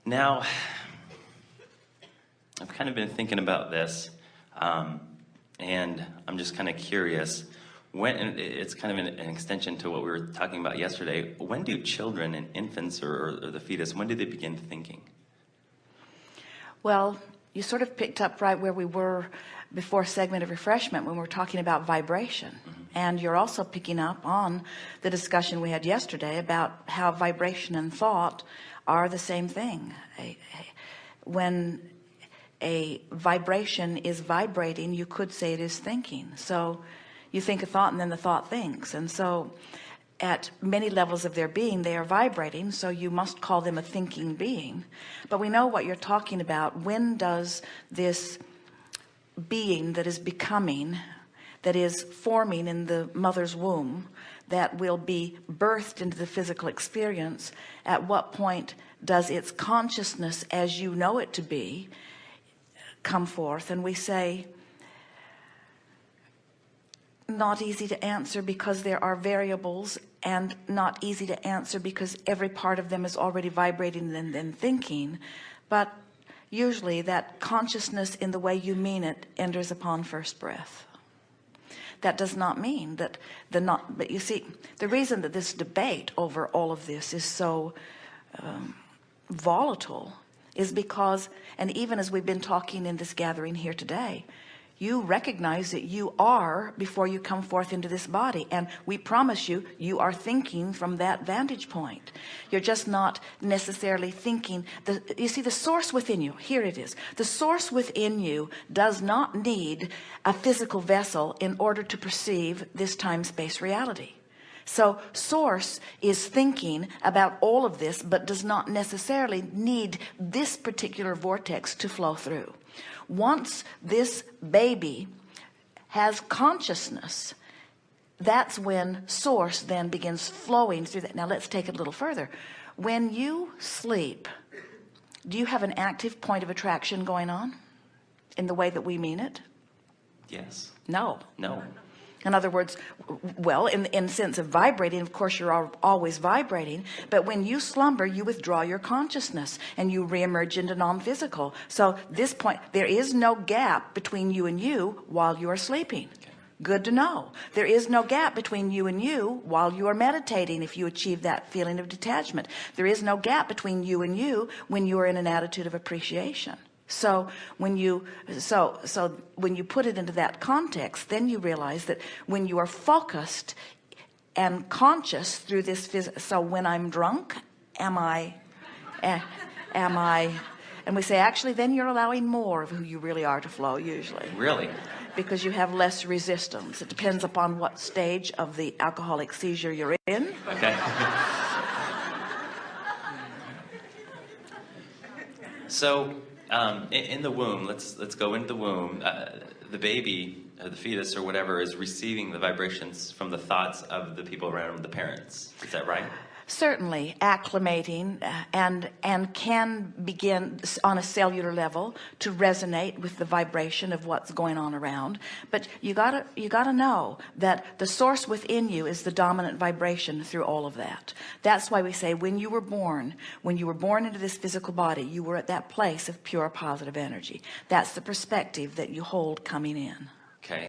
Now, I've kind of been thinking about this, and I'm just kind of curious. And it's kind of an extension to what we were talking about yesterday. When do children and infants or the fetus, when do they begin thinking? Well, you sort of picked up right where we were before segment of refreshment when we were talking about vibration. Mm-hmm. And you're also picking up on the discussion we had yesterday about how vibration and thought are the same thing. When a vibration is vibrating, you could say it is thinking. So you think a thought and then the thought thinks. And so at many levels of their being, they are vibrating. So you must call them a thinking being. But we know what you're talking about. When does this being that is becoming, that is forming in the mother's womb, that will be birthed into the physical experience, at what point does its consciousness as you know it to be come forth? And we say, not easy to answer because there are variables, and not easy to answer because every part of them is already vibrating and then thinking. But usually that consciousness in the way you mean it enters upon first breath. That does not mean that but you see, the reason that this debate over all of this is so volatile is because, and even as we've been talking in this gathering here today, you recognize that you are before you come forth into this body, and we promise you, you are thinking from that vantage point. You're just not necessarily thinking. You see, the source within you, here it is, the source within you does not need a physical vessel in order to perceive this time-space reality. So source is thinking about all of this, but does not necessarily need this particular vortex to flow through. Once this baby has consciousness, that's when source then begins flowing through that. Now let's take it a little further. When you sleep, do you have an active point of attraction going on in the way that we mean it? Yes. No. No. In other words, well, in the sense of vibrating, of course, you're always vibrating. But when you slumber, you withdraw your consciousness and you reemerge into non-physical. So this point, there is no gap between you and you while you are sleeping. Okay. Good to know. There is no gap between you and you while you are meditating if you achieve that feeling of detachment. There is no gap between you and you when you are in an attitude of appreciation. So when you put it into that context, then you realize that when you are focused and conscious through this so when I'm drunk, am I, and we say, actually, then you're allowing more of who you really are to flow usually. Really? Because you have less resistance. It depends upon what stage of the alcoholic seizure you're in. Okay. So, in the womb, let's go into the womb. The baby or the fetus or whatever is receiving the vibrations from the thoughts of the people around the parents. Is that right? Certainly acclimating and can begin on a cellular level to resonate with the vibration of what's going on around. But you gotta know that the source within you is the dominant vibration through all of that. That's why we say when you were born into this physical body, you were at that place of pure positive energy. That's the perspective that you hold coming in. Okay.